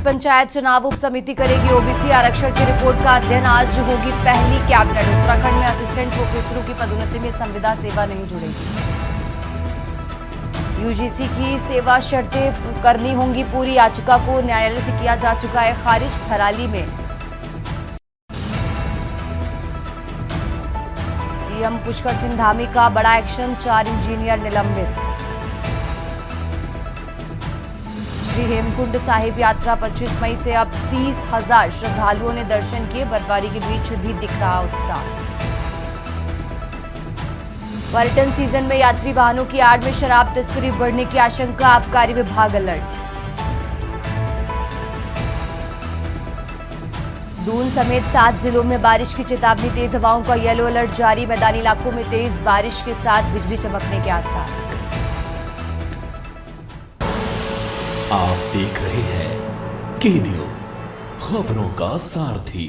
पंचायत चुनाव उप समिति करेगी ओबीसी आरक्षण की रिपोर्ट का अध्ययन। आज होगी पहली कैबिनेट। उत्तराखंड में असिस्टेंट प्रोफेसरों की पदोन्नति में संविदा सेवा नहीं जुड़ेगी। यूजीसी की सेवा शर्तें करनी होंगी पूरी। याचिका को न्यायालय से किया जा चुका है खारिज। थराली में सीएम पुष्कर सिंह धामी का बड़ा एक्शन, 4 इंजीनियर निलंबित। श्री हेमकुंड साहिब यात्रा 25 मई से अब 30,000 श्रद्धालुओं ने दर्शन किए। बर्फबारी के बीच भी दिख रहा उत्साह। पर्यटन सीजन में यात्री वाहनों की आड़ में शराब तस्करी बढ़ने की आशंका, आबकारी विभाग अलर्ट। दून समेत 7 जिलों में बारिश की चेतावनी, तेज हवाओं का येलो अलर्ट जारी। मैदानी इलाकों में तेज बारिश के साथ बिजली चमकने के आसार। आप देख रहे हैं के न्यूज, खबरों का सारथी।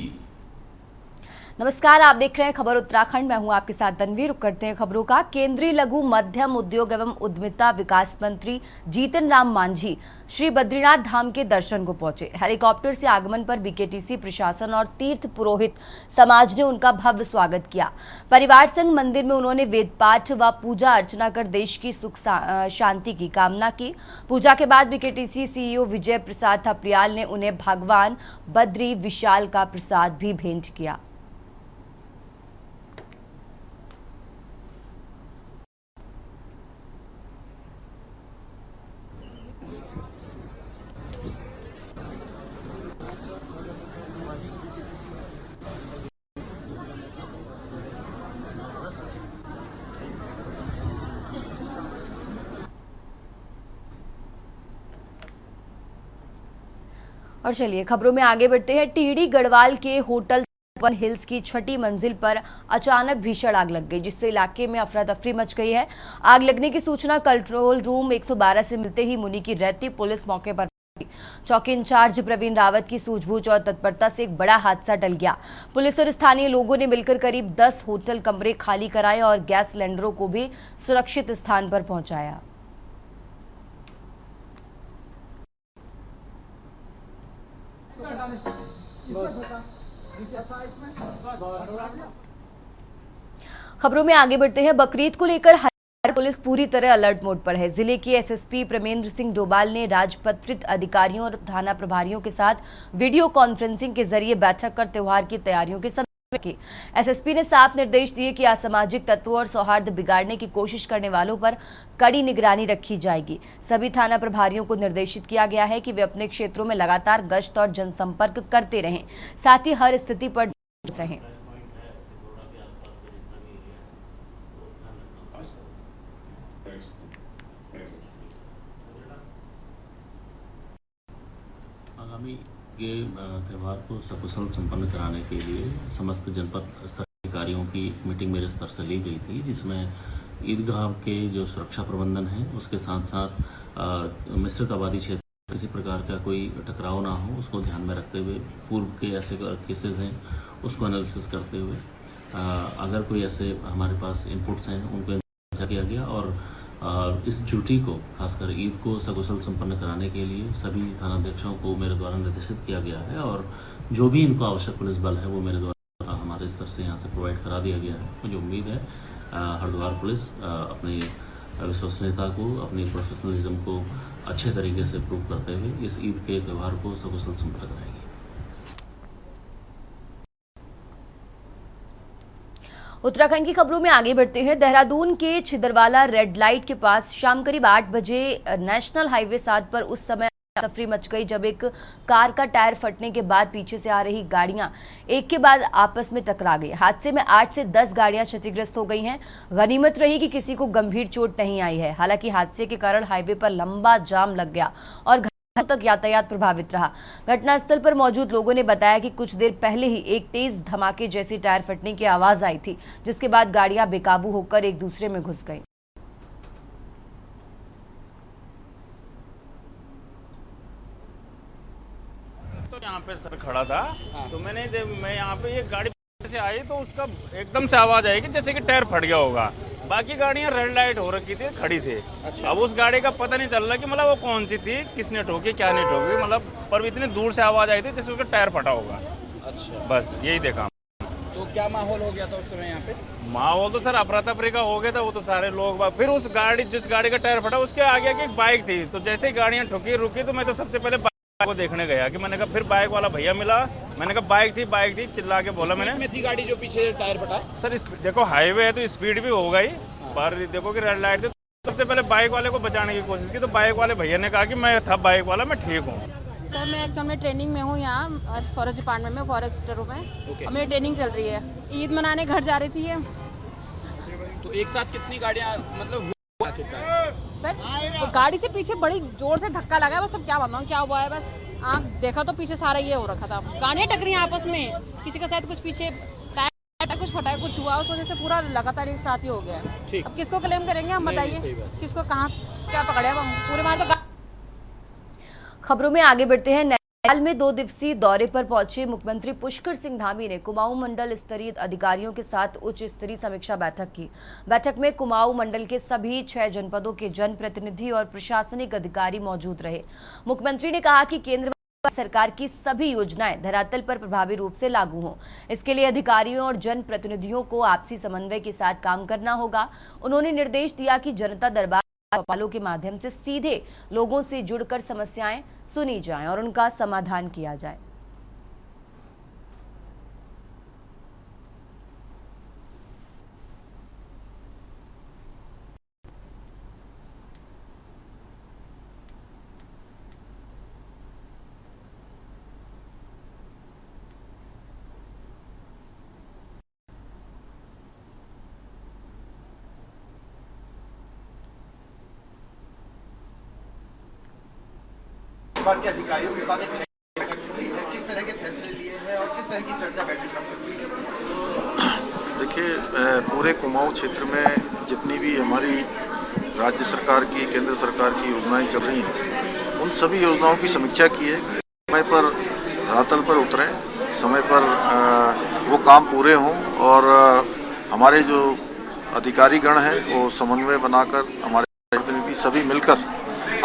नमस्कार, आप देख रहे हैं खबर उत्तराखंड। मैं हूं आपके साथ तन्वी। रुक करते हैं खबरों का। केंद्रीय लघु मध्यम उद्योग एवं उद्यमिता विकास मंत्री जीतन राम मांझी श्री बद्रीनाथ धाम के दर्शन को पहुंचे। हेलीकॉप्टर से आगमन पर बीकेटीसी प्रशासन और तीर्थ पुरोहित समाज ने उनका भव्य स्वागत किया। परिवार संग मंदिर में उन्होंने वेद पाठ व पूजा अर्चना कर देश की सुख शांति की कामना की। पूजा के बाद बीकेटीसी सीईओ विजय प्रसाद थपलियाल ने उन्हें भगवान बद्री विशाल का प्रसाद भी भेंट किया। और चलिए खबरों में आगे बढ़ते हैं। टिहरी गढ़वाल के होटल वन हिल्स की 6ठी मंजिल पर अचानक भीषण आग लग गई, जिससे इलाके में अफरा तफरी मच गई है। आग लगने की सूचना कंट्रोल रूम 112 से मिलते ही मुनि की रहती पुलिस मौके पर पहुंची। चौकी इंचार्ज प्रवीण रावत की सूझबूझ और तत्परता से एक बड़ा हादसा टल गया। पुलिस और स्थानीय लोगों ने मिलकर करीब 10 होटल कमरे खाली कराए और गैस सिलेंडरों को भी सुरक्षित स्थान पर पहुंचाया। खबरों में आगे बढ़ते हैं। बकरीद को लेकर हरियाणा पुलिस पूरी तरह अलर्ट मोड पर है। जिले की एसएसपी प्रेमेंद्र सिंह डोभाल ने राजपत्रित अधिकारियों और थाना प्रभारियों के साथ वीडियो कॉन्फ्रेंसिंग के जरिए बैठक कर त्योहार की तैयारियों की समीक्षा की। एसएसपी ने साफ निर्देश दिए कि असामाजिक तत्वों और सौहार्द बिगाड़ने की कोशिश करने वालों पर कड़ी निगरानी रखी जाएगी। सभी थाना प्रभारियों को निर्देशित किया गया है कि वे अपने क्षेत्रों में लगातार गश्त और जनसंपर्क करते रहें, साथ ही हर स्थिति पर रहें। आगामी के त्यौहार को सकुशल संपन्न कराने के लिए समस्त जनपद स्तर अधिकारियों की मीटिंग मेरे स्तर से ली गई थी, जिसमें ईदगाह के जो सुरक्षा प्रबंधन है उसके साथ साथ मिश्रित आबादी क्षेत्र किसी प्रकार का कोई टकराव ना हो, उसको ध्यान में रखते हुए पूर्व के ऐसे केसेस हैं उसको एनालिसिस करते हुए अगर कोई ऐसे हमारे पास इनपुट्स हैं उनको किया गया और इस ड्यूटी को खासकर ईद को सकुशल संपन्न कराने के लिए सभी थानाध्यक्षों को मेरे द्वारा निर्देशित किया गया है और जो भी इनको आवश्यक पुलिस बल है वो मेरे द्वारा हमारे स्तर से यहाँ से प्रोवाइड करा दिया गया है। मुझे उम्मीद है हरिद्वार पुलिस अपनी विश्वसनीयता को, अपनी प्रोफेशनलिज्म को अच्छे तरीके से प्रूव करते हुए इस ईद के त्यौहार को सकुशल संपन्न कराएगी। उत्तराखंड की खबरों में आगे बढ़ते हैं। देहरादून के छिदरवाला रेड लाइट के पास शाम करीब 8 बजे नेशनल हाईवे 7 पर उस समय तफरी मच गई जब एक कार का टायर फटने के बाद पीछे से आ रही गाड़ियां एक के बाद आपस में टकरा गई। हादसे में 8 से 10 गाड़ियां क्षतिग्रस्त हो गई हैं। गनीमत रही कि किसी को गंभीर चोट नहीं आई है। हालांकि हादसे के कारण हाईवे पर लंबा जाम लग गया और तक यातायात प्रभावित रहा। घटनास्थल पर मौजूद लोगों ने बताया कि कुछ देर पहले ही एक तेज धमाके जैसी टायर फटने की आवाज आई थी, जिसके बाद गाड़ियां बेकाबू होकर एक दूसरे में घुस गईं। तो यहाँ पे सर खड़ा था तो मैं यहाँ पे ये गाड़ी से आई तो उसका एकदम से आवाज आई कि जैसे कि टायर फट गया होगा। बाकी गाड़ियां रेड लाइट हो रखी थी, खड़ी थी। अच्छा। अब उस गाड़ी का पता नहीं चल रहा कि मतलब वो कौन सी थी, किसने ठोकी, क्या नहीं ठोकी, मतलब पर इतनी दूर से आवाज आई थी जैसे उसका टायर फटा होगा। अच्छा, बस यही देखा। तो क्या माहौल हो गया था उस समय यहाँ पे? माहौल तो सर अफरा तफरी का हो गया था, वो तो सारे लोग फिर उस गाड़ी, जिस गाड़ी का टायर फटा उसके आगे एक बाइक थी, तो जैसे ही गाड़ियां ठुकी रुकी तो मैं तो सबसे पहले बाइक को देखने गया कि मैंने कहा, फिर बाइक वाला भैया मिला, मैंने कहा बाइक थी, चिल्ला के बोला मैंने। में थी गाड़ी जो पीछे टायर फटा? सर देखो हाईवे है तो स्पीड भी हो गई, पर देखो कि रेड लाइट थी, सबसे पहले बाइक वाले को बचाने की कोशिश की, तो बाइक वाले भैया ने कहा कि मैं था बाइक वाला, मैं ठीक हूँ। सर मैं एक्चुअल में ट्रेनिंग में हूँ यहाँ फॉरेस्ट डिपार्टमेंट में, फॉरेस्टर हूँ मैं। Okay. और मेरी ट्रेनिंग चल रही है, ईद मनाने घर जा रही थी ये। तो एक साथ कितनी गाड़ियाँ मतलब हुआ कितना? सर तो गाड़ी से पीछे बड़ी जोर से धक्का लगा है, बस अब क्या बताऊँ क्या हुआ है, बस आँख देखा तो पीछे सारा ये हो रखा था, गाड़ियाँ टकरी आपस में, किसी का शायद कुछ पीछे टायर कुछ फटा है, कुछ हुआ, उस वजह से पूरा लगातार एक साथ ही हो गया है। ठीक। अब किसको क्लेम करेंगे हम, नहीं, बताइए सही बात। किसको कहाँ क्या पकड़े अब हम, पूरे मार तो। खबरों में आगे बढ़ते हैं। नैनीताल में 2 दिवसीय दौरे पर पहुंचे मुख्यमंत्री पुष्कर सिंह धामी ने कुमाऊं मंडल स्तरीय अधिकारियों के साथ उच्च स्तरीय समीक्षा बैठक की। बैठक में कुमाऊं मंडल के सभी 6 जनपदों के जनप्रतिनिधि और प्रशासनिक अधिकारी मौजूद रहे। मुख्यमंत्री ने कहा कि केंद्र सरकार की सभी योजनाएं धरातल पर प्रभावी रूप से लागू हों। इसके लिए अधिकारियों और जनप्रतिनिधियों को आपसी समन्वय के साथ काम करना होगा। उन्होंने निर्देश दिया कि जनता दरबार चौपालों के माध्यम से सीधे लोगों से जुड़कर समस्याएं सुनी जाएं और उनका समाधान किया जाए। के अधिकारियों के साथ एक बैठक हुई है, किस तरह के फैसले लिए हैं और किस तरह की चर्चा बैठक में हुई है? देखिए, पूरे कुमाऊं क्षेत्र में जितनी भी हमारी राज्य सरकार की, केंद्र सरकार की योजनाएं चल रही हैं, उन सभी योजनाओं की समीक्षा की है। समय पर धरातल पर उतरें, समय पर वो काम पूरे हों और हमारे जो अधिकारीगण हैं वो समन्वय बनाकर, हमारे प्रतिनिधि सभी मिलकर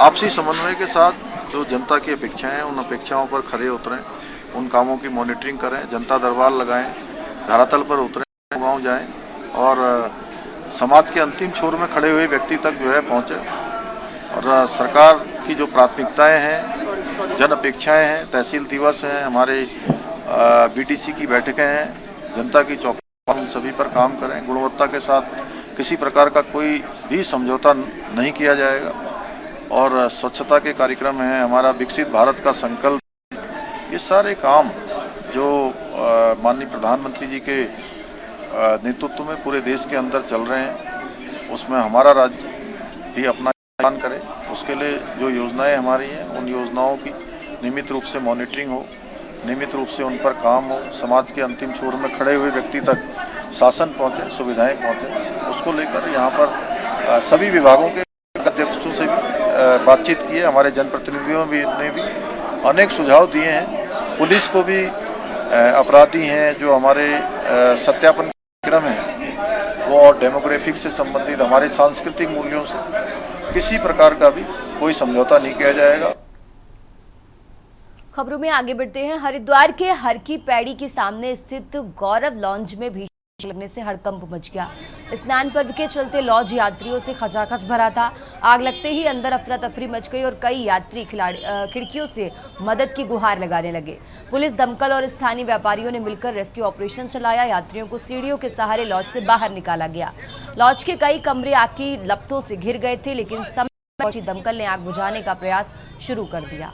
आपसी समन्वय के साथ जो जनता की अपेक्षाएं हैं उन अपेक्षाओं पर खरे उतरें, उन कामों की मॉनिटरिंग करें, जनता दरबार लगाएं, धरातल पर उतरें, गाँव जाएं और समाज के अंतिम छोर में खड़े हुए व्यक्ति तक जो है पहुँचे। और सरकार की जो प्राथमिकताएं हैं, जन अपेक्षाएं हैं, तहसील दिवस हैं, हमारे बीटीसी की बैठकें हैं, जनता की चौपाल, उन सभी पर काम करें। गुणवत्ता के साथ किसी प्रकार का कोई भी समझौता नहीं किया जाएगा। और स्वच्छता के कार्यक्रम हैं, हमारा विकसित भारत का संकल्प, ये सारे काम जो माननीय प्रधानमंत्री जी के नेतृत्व में पूरे देश के अंदर चल रहे हैं, उसमें हमारा राज्य भी अपना योगदान करे। उसके लिए जो योजनाएं हमारी हैं, उन योजनाओं की नियमित रूप से मॉनिटरिंग हो, नियमित रूप से उन पर काम हो, समाज के अंतिम छोर में खड़े हुए व्यक्ति तक शासन पहुँचे, सुविधाएँ पहुँचे। उसको लेकर यहाँ पर सभी विभागों के अध्यक्षों से भी बातचीत की है। हमारे जनप्रतिनिधियों ने भी अनेक सुझाव दिए हैं। पुलिस को भी अपराधी हैं जो हमारे सत्यापन कार्यक्रम है वो और डेमोग्राफिक से संबंधित हमारे सांस्कृतिक मूल्यों से किसी प्रकार का भी कोई समझौता नहीं किया जाएगा। खबरों में आगे बढ़ते हैं। हरिद्वार के हर की पैड़ी के सामने स्थित गौरव लॉन्ज में भीषण लगने से हड़कंप मच गया। स्नान पर्व के चलते लॉन्ज यात्रियों से खचाखच भरा था। आग लगते ही अंदर अफरा तफरी मच गई और कई यात्री खिड़कियों से मदद की गुहार लगाने लगे। पुलिस, दमकल और स्थानीय व्यापारियों ने मिलकर रेस्क्यू ऑपरेशन चलाया। यात्रियों को सीढ़ियों के सहारे लॉन्ज से बाहर निकाला गया। लॉन्ज के कई कमरे आग की लपटों से घिर गए थे, लेकिन समय पर पहुंची दमकल ने आग बुझाने का प्रयास शुरू कर दिया।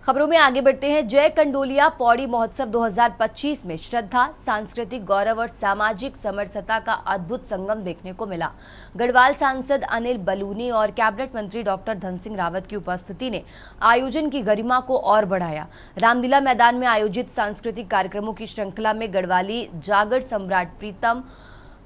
खबरों में आगे बढ़ते हैं। जय कंडोलिया पौड़ी महोत्सव 2025 में श्रद्धा, सांस्कृतिक गौरव और सामाजिक समरसता का अद्भुत संगम देखने को मिला। गढ़वाल सांसद अनिल बलूनी और कैबिनेट मंत्री डॉक्टर धन सिंह रावत की उपस्थिति ने आयोजन की गरिमा को और बढ़ाया। रामलीला मैदान में आयोजित सांस्कृतिक कार्यक्रमों की श्रृंखला में गढ़वाली जागर सम्राट प्रीतम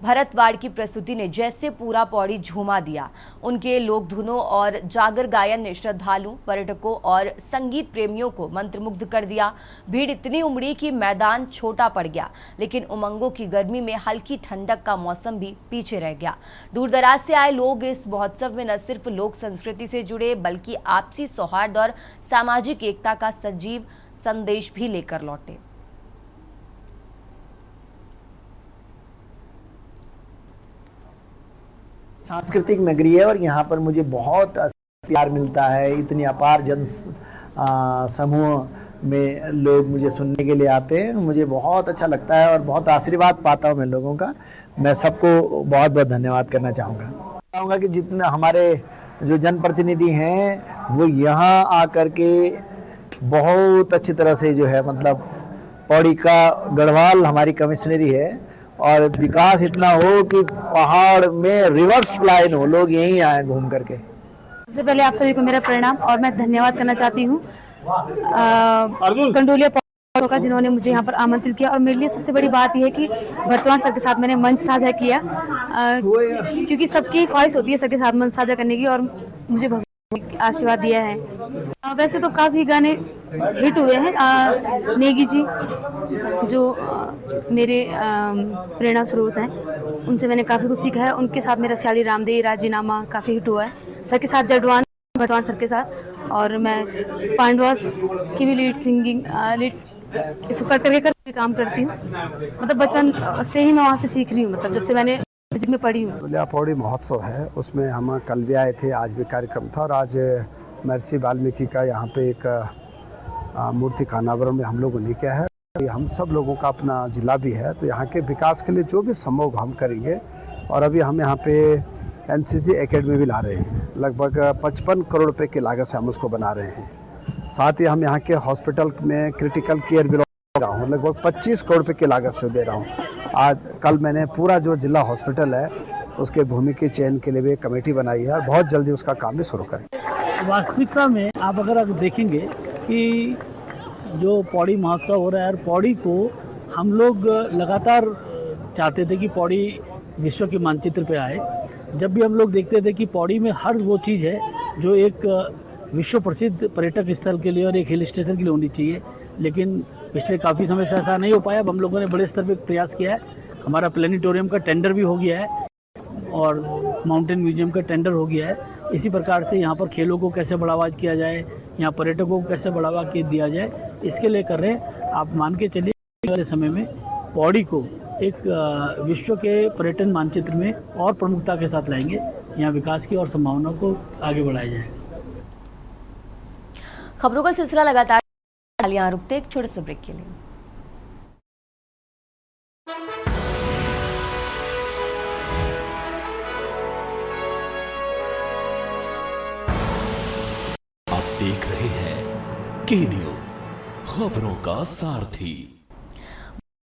भरतवाड़ की प्रस्तुति ने जैसे पूरा पौड़ी झूमा दिया। उनके लोक धुनों और जागर गायन ने श्रद्धालुओं, पर्यटकों और संगीत प्रेमियों को मंत्रमुग्ध कर दिया। भीड़ इतनी उमड़ी कि मैदान छोटा पड़ गया, लेकिन उमंगों की गर्मी में हल्की ठंडक का मौसम भी पीछे रह गया। दूर दराज से आए लोग इस महोत्सव में न सिर्फ लोक संस्कृति से जुड़े, बल्कि आपसी सौहार्द और सामाजिक एकता का सजीव संदेश भी लेकर लौटे। सांस्कृतिक नगरी है और यहाँ पर मुझे बहुत प्यार मिलता है। इतनी अपार जन समूह में लोग मुझे सुनने के लिए आते हैं, मुझे बहुत अच्छा लगता है और बहुत आशीर्वाद पाता हूँ मैं लोगों का। मैं सबको बहुत बहुत धन्यवाद करना चाहूँगा कि जितने हमारे जो जनप्रतिनिधि हैं वो यहाँ आकर के बहुत अच्छी तरह से जो है मतलब पौड़ी का गढ़वाल हमारी कमिश्नरी है और विकास इतना हो कि पहाड़ में रिवर्स लाइन हो, लोग यहीं आए घूम करके। सबसे पहले आप सभी को मेरा प्रणाम और मैं धन्यवाद करना चाहती हूँ कंडोलिया का, जिन्होंने मुझे यहाँ पर आमंत्रित किया। और मेरे लिए सबसे बड़ी बात यह है कि वर्तमान सर के साथ मैंने मंच साझा किया, क्योंकि सबकी ख्वाहिश होती है सर के साथ मंच साझा करने की, और मुझे आशीर्वाद दिया है। वैसे तो काफ़ी गाने हिट हुए हैं। नेगी जी जो मेरे प्रेरणा स्रोत हैं, उनसे मैंने काफ़ी कुछ सीखा है। उनके साथ मेरा श्याली रामदेव राजीनामा काफ़ी हिट हुआ है। सर के साथ जडवान भटवान सर के साथ, और मैं पांडवास की भी लीड इसको करके काम करती हूँ। मतलब बचपन से ही मैं वहाँ से सीख रही हूँ, मतलब जब से मैंने में पढ़ी हूँ। कंडोलिया पौड़ी महोत्सव है, उसमें हम कल भी आए थे, आज भी कार्यक्रम था और आज महर्षि वाल्मीकि का यहाँ पे एक मूर्ति का अनावरण में हम लोगों ने किया है। हम सब लोगों का अपना जिला भी है, तो यहाँ के विकास के लिए जो भी संभव हम करेंगे। और अभी हम यहाँ पे एनसीसी एकेडमी भी ला रहे हैं, लगभग 55 करोड़ रुपए की लागत से हम उसको बना रहे हैं। साथ ही हम यहाँ के हॉस्पिटल में क्रिटिकल केयर भी रहा हूँ, लगभग 25 करोड़ रुपए की लागत से दे रहा हूँ। आज कल मैंने पूरा जो जिला हॉस्पिटल है उसके भूमि के चयन के लिए भी कमेटी बनाई है और बहुत जल्दी उसका काम भी शुरू करेंगे। वास्तविकता में आप अगर देखेंगे कि जो पौड़ी महोत्सव हो रहा है, पौड़ी को हम लोग लगातार चाहते थे कि पौड़ी विश्व के मानचित्र पे आए। जब भी हम लोग देखते थे कि पौड़ी में हर वो चीज़ है जो एक विश्व प्रसिद्ध पर्यटक स्थल के लिए और एक हिल स्टेशन के लिए होनी चाहिए, लेकिन पिछले काफ़ी समय से ऐसा नहीं हो पाया। अब हम लोगों ने बड़े स्तर पे प्रयास किया है। हमारा प्लेनेटोरियम का टेंडर भी हो गया है और माउंटेन म्यूजियम का टेंडर हो गया है। इसी प्रकार से यहाँ पर खेलों को कैसे बढ़ावा किया जाए, यहाँ पर्यटकों को कैसे बढ़ावा दिया जाए, इसके लिए कर रहे हैं। आप मान के चलिए वाले समय में पौड़ी को एक विश्व के पर्यटन मानचित्र में और प्रमुखता के साथ लाएंगे। यहाँ विकास की और संभावनाओं को आगे बढ़ाया जाएगा। खबरों का सिलसिला लगातार, यहाँ रुकते एक छोटे से ब्रेक के लिए। आप देख रहे हैं के न्यूज, खबरों का सारथी।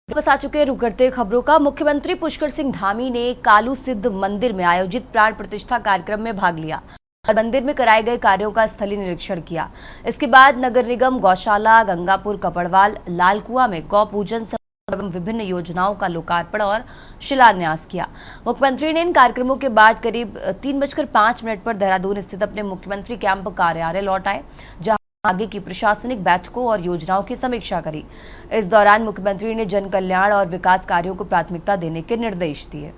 वापस आ चुके हैं, रुक करते खबरों का। मुख्यमंत्री पुष्कर सिंह धामी ने कालू सिद्ध मंदिर में आयोजित प्राण प्रतिष्ठा कार्यक्रम में भाग लिया और मंदिर में कराए गए कार्यों का स्थलीय निरीक्षण किया। इसके बाद नगर निगम गौशाला, गंगापुर, कपड़वाल, लालकुआं में गौ पूजन एवं विभिन्न योजनाओं का लोकार्पण और शिलान्यास किया। मुख्यमंत्री ने इन कार्यक्रमों के बाद करीब 3:05 पर देहरादून स्थित अपने मुख्यमंत्री कैंप कार्यालय लौट आए, जहां आगे की प्रशासनिक बैठकों और योजनाओं की समीक्षा करी। इस दौरान मुख्यमंत्री ने जन कल्याण और विकास कार्यों को प्राथमिकता देने के निर्देश दिए।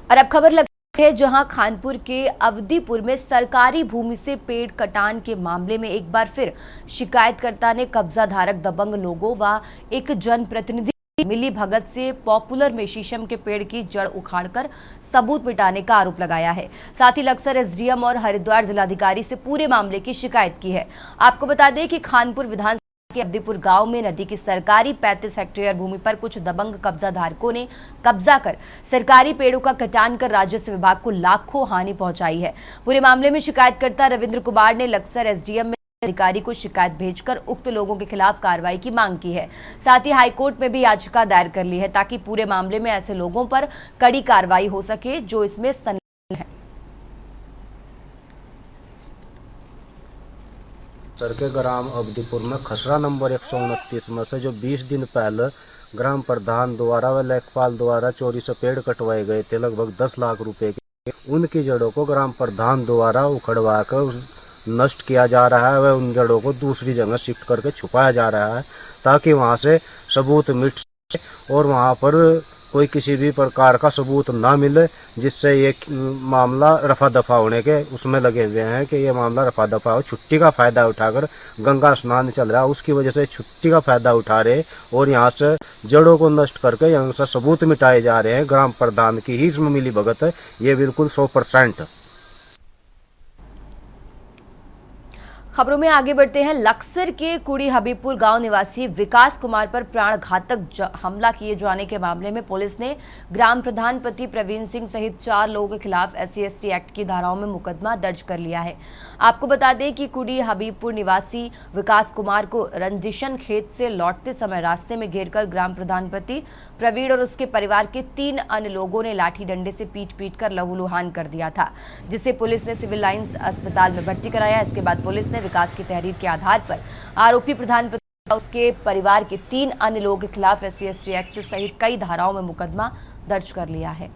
और अब खबर लगती है जहां खानपुर के अवधीपुर में सरकारी भूमि से पेड़ कटान के मामले में एक बार फिर शिकायतकर्ता ने कब्जा धारक दबंग लोगों व एक जनप्रतिनिधि मिली भगत से पॉपुलर में शीशम के पेड़ की जड़ उखाड़कर सबूत मिटाने का आरोप लगाया है। साथ ही लक्सर एसडीएम और हरिद्वार जिलाधिकारी से पूरे मामले की शिकायत की है। आपको बता दें कि खानपुर विधानसभा के अवधीपुर गांव में नदी की सरकारी 35 हेक्टेयर भूमि पर कुछ दबंग कब्जा धारकों ने कब्जा कर सरकारी पेड़ों का कटान कर राजस्व विभाग को लाखों हानि पहुंचाई है। पूरे मामले में शिकायतकर्ता रविंद्र कुमार ने लक्सर एसडीएम में अधिकारी को शिकायत भेजकर उक्त लोगों के खिलाफ कार्रवाई की मांग की है। साथ ही हाईकोर्ट में भी याचिका दायर कर ली है ताकि पूरे मामले में ऐसे लोगों पर कड़ी कार्रवाई हो सके जो इसमें संलिप्त हैं। सर के ग्राम अवधीपुर में खसरा नंबर 129 में से जो 20 दिन पहले ग्राम प्रधान द्वारा व लेखपाल द्वारा चोरी से पेड़ कटवाए गए थे लगभग 10 लाख रुपए के, उनकी जड़ों को ग्राम प्रधान द्वारा उखड़वा कर नष्ट किया जा रहा है व उन जड़ों को दूसरी जगह शिफ्ट करके छुपाया जा रहा है ताकि वहां से सबूत मिट सके और वहां पर कोई किसी भी प्रकार का सबूत ना मिले, जिससे ये मामला रफा दफा होने के उसमें लगे हुए हैं कि ये मामला रफा दफा हो। छुट्टी का फ़ायदा उठाकर गंगा स्नान चल रहा है, उसकी वजह से छुट्टी का फ़ायदा उठा रहे और यहाँ से जड़ों को नष्ट करके यहाँ से सबूत मिटाए जा रहे हैं। ग्राम प्रधान की ही इसमें मिली भगत है, ये बिल्कुल 100%। खबरों में आगे बढ़ते हैं। लक्सर के कुड़ी हबीबपुर गांव निवासी विकास कुमार पर प्राणघातक हमला किए जाने के मामले में पुलिस ने ग्राम प्रधान पति प्रवीण सिंह सहित 4 लोगों के खिलाफ SC/ST एक्ट की धाराओं में मुकदमा दर्ज कर लिया है। आपको बता दें कि कुड़ी हबीबपुर निवासी विकास कुमार को रंजिशन खेत से लौटते समय रास्ते में घेरकर ग्राम प्रधान पति प्रवीण और उसके परिवार के 3 अन्य लोगों ने लाठी डंडे से पीट कर लहूलुहान कर दिया था, जिसे पुलिस ने सिविल लाइंस अस्पताल में भर्ती कराया। इसके बाद पुलिस ने विकास की तहरीर के आधार पर आरोपी प्रधानपति और उसके परिवार के 3 अन्य लोगों के खिलाफ SC/ST एक्ट सहित कई धाराओं में मुकदमा दर्ज कर लिया है।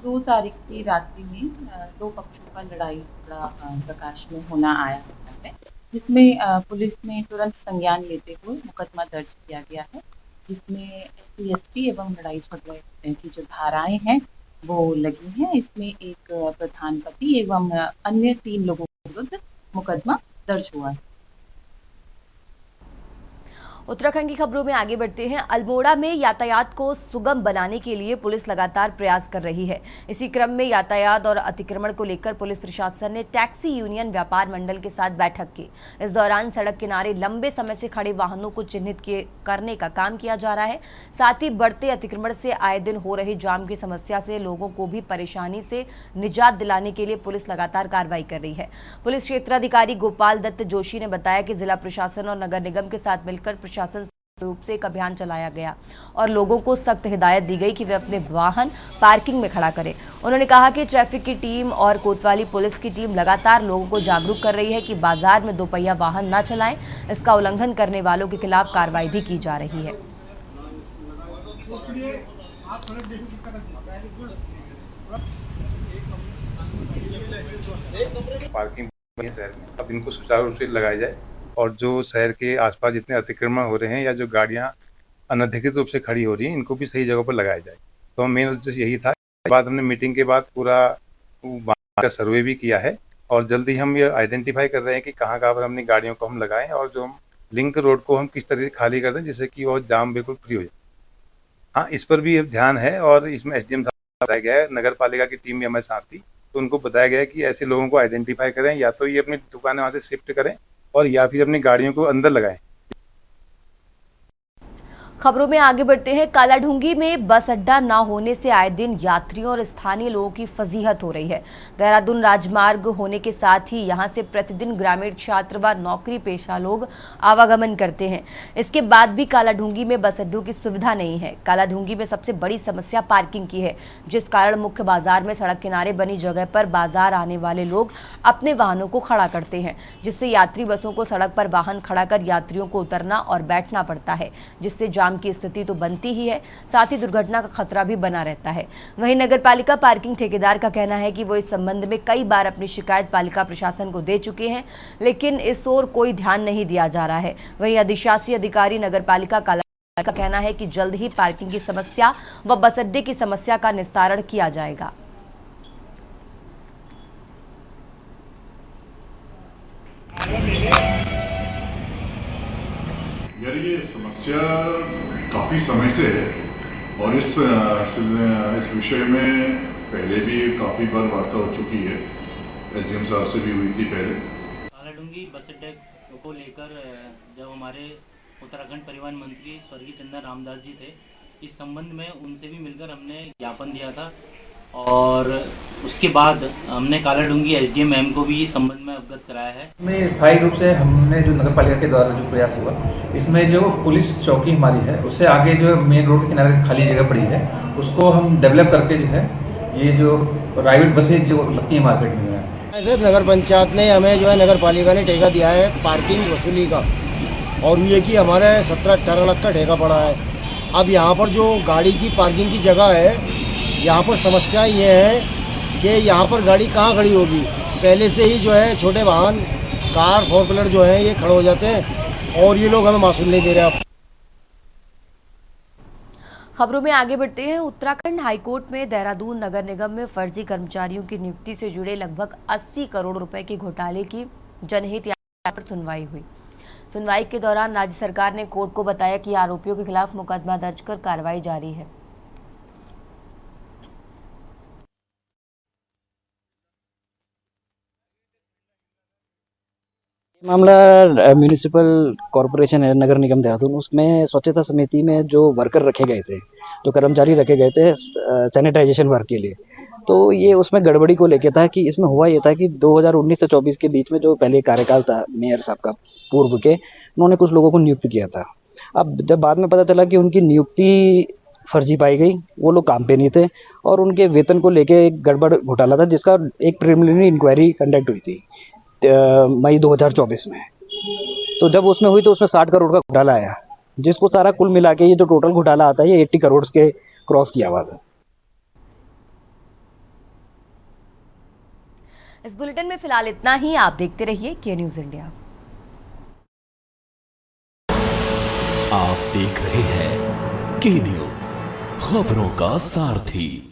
दो तारीख की रात्रि में 2 पक्षों का लड़ाई झगड़ा प्रकाश में होना आया है, जिसमें पुलिस ने तुरंत संज्ञान लेते हुए मुकदमा दर्ज किया गया है, जिसमें SC/ST एवं लड़ाई झगड़े की जो धाराएं हैं वो लगी हैं। इसमें एक प्रधान पति एवं अन्य 3 लोगों के विरुद्ध मुकदमा दर्ज हुआ है। उत्तराखंड की खबरों में आगे बढ़ते हैं। अल्मोड़ा में यातायात को सुगम बनाने के लिए पुलिस लगातार प्रयास कर रही है। इसी क्रम में यातायात और अतिक्रमण को लेकर पुलिस प्रशासन ने टैक्सी यूनियन व्यापार मंडल के साथ बैठक की। इस दौरान सड़क किनारे लंबे समय से खड़े वाहनों को चिन्हित करने का काम किया जा रहा है। साथ ही बढ़ते अतिक्रमण से आए दिन हो रही जाम की समस्या से लोगों को भी परेशानी से निजात दिलाने के लिए पुलिस लगातार कार्रवाई कर रही है। पुलिस क्षेत्राधिकारी गोपाल दत्त जोशी ने बताया कि जिला प्रशासन और नगर निगम के साथ मिलकर प्रशासन रूप से एक अभियान चलाया गया और लोगों को सख्त हिदायत दी गई कि वे अपने वाहन पार्किंग में खड़ा करें। उन्होंने कहा कि ट्रैफिक की टीम और कोतवाली पुलिस की टीम लगातार लोगों को जागरूक कर रही है कि बाजार में 2 पहिया वाहन न चलाएं। इसका उल्लंघन करने वालों के खिलाफ कार्रवाई भी की जा रही है। पार्किंग शहर में अब इनको सुचारू रूप से लगाया जाए और जो शहर के आसपास जितने अतिक्रमण हो रहे हैं या जो गाड़ियां अनधिकृत रूप से खड़ी हो रही हैं इनको भी सही जगह पर लगाया जाए। तो मेन उद्देश्य यही था। बाद हमने मीटिंग के बाद पूरा का सर्वे भी किया है और जल्दी हम ये आइडेंटिफाई कर रहे हैं कि कहाँ पर अपनी गाड़ियों को हम लगाएं और जो हम लिंक रोड को हम किस तरह से खाली कर दें जिससे कि वो जाम बिल्कुल फ्री हो जाए। हाँ, इस पर भी ध्यान है और इसमें SDM साहब बताया गया है, नगर पालिका की टीम भी हमारे साथ थी, तो उनको बताया गया है कि ऐसे लोगों को आइडेंटिफाई करें, या तो ये अपनी दुकानें वहाँ से शिफ्ट करें और या फिर अपनी गाड़ियों को अंदर लगाएं। खबरों में आगे बढ़ते हैं। कालाढूंगी में बस अड्डा न होने से आए दिन यात्रियों और स्थानीय लोगों की फजीहत हो रही है। देहरादून राजमार्ग होने के साथ ही यहां से प्रतिदिन ग्रामीण छात्र व नौकरी पेशा लोग आवागमन करते हैं। इसके बाद भी कालाढूंगी में बस अड्डों की सुविधा नहीं है। कालाढूंगी में सबसे बड़ी समस्या पार्किंग की है, जिस कारण मुख्य बाजार में सड़क किनारे बनी जगह पर बाजार आने वाले लोग अपने वाहनों को खड़ा करते हैं, जिससे यात्री बसों को सड़क पर वाहन खड़ा कर यात्रियों को उतरना और बैठना पड़ता है, जिससे जाम की स्थिति तो बनती ही है, साथ ही दुर्घटना का खतरा भी बना रहता है। वहीं नगरपालिका पार्किंग ठेकेदार का कहना है कि वो इस संबंध में कई बार अपनी शिकायत पालिका प्रशासन को दे चुके हैं, लेकिन इस ओर कोई ध्यान नहीं दिया जा रहा है। वहीं अधिशासी अधिकारी नगरपालिका का कहना है कि जल्द ही पार्किंग की समस्या व बस अड्डे की समस्या का निस्तारण किया जाएगा। यार ये समस्या काफ़ी समय से है और इस विषय में पहले भी काफ़ी बार वार्ता हो चुकी है, SDM साहब से भी हुई थी पहले। कालाढूंगी बस अड्डे को लेकर जब हमारे उत्तराखंड परिवहन मंत्री स्वर्गीय चंदन रामदास जी थे। इस संबंध में उनसे भी मिलकर हमने ज्ञापन दिया था और उसके बाद हमने कालाडूंगी एसडीएम मैम को भी इस संबंध में अवगत कराया है। इसमें स्थायी रूप से हमने जो नगर पालिका के द्वारा जो प्रयास हुआ, इसमें जो पुलिस चौकी हमारी है उससे आगे जो मेन रोड के किनारे खाली जगह पड़ी है उसको हम डेवलप करके जो है ये जो प्राइवेट बसेज जो लगती है मार्केट में ऐसे नगर पंचायत ने हमें जो है नगर पालिका ने ठेका दिया है पार्किंग वसूली का, और ये कि हमारे 17-18 लाख का ठेका पड़ा है। अब यहाँ पर जो गाड़ी की पार्किंग की जगह है, यहाँ पर समस्या ये है कि यहाँ पर गाड़ी कहाँ खड़ी होगी। पहले से ही जो है छोटे वाहन कार 4 व्हीलर जो है ये खड़े हो जाते हैं और ये लोग हमें मासूल नहीं दे रहे। खबरों में आगे बढ़ते हैं। उत्तराखंड हाईकोर्ट में देहरादून नगर निगम में फर्जी कर्मचारियों की नियुक्ति से जुड़े लगभग 80 करोड़ रुपए के घोटाले की जनहित याचिका पर सुनवाई हुई। सुनवाई के दौरान राज्य सरकार ने कोर्ट को बताया कि आरोपियों के खिलाफ मुकदमा दर्ज कर कार्रवाई जारी है। मामला म्यूनिसिपल कॉरपोरेशन है नगर निगम देहरादून, उसमें स्वच्छता समिति में जो वर्कर रखे गए थे, जो कर्मचारी रखे गए थे सैनिटाइजेशन वर्क के लिए, तो ये उसमें गड़बड़ी को लेके था कि इसमें हुआ ये था कि 2019 से 24 के बीच में जो पहले कार्यकाल था मेयर साहब का पूर्व के, उन्होंने कुछ लोगों को नियुक्त किया था। अब जब बाद में पता चला कि उनकी नियुक्ति फर्जी पाई गई, वो लोग काम पे नहीं थे और उनके वेतन को लेके एक गड़बड़ घोटाला था जिसका एक प्रिलिमिनरी इंक्वायरी कंडक्ट हुई थी मई 2024 में। तो जब उसमें हुई तो उसमें 60 करोड़ का घोटाला आया, जिसको सारा कुल मिला के ये जो टोटल घोटाला आता है ये 80 करोड़ के क्रॉस किया हुआ था। इस बुलेटिन में फिलहाल इतना ही। आप देखते रहिए के न्यूज इंडिया। आप देख रहे हैं के न्यूज, खबरों का सारथी।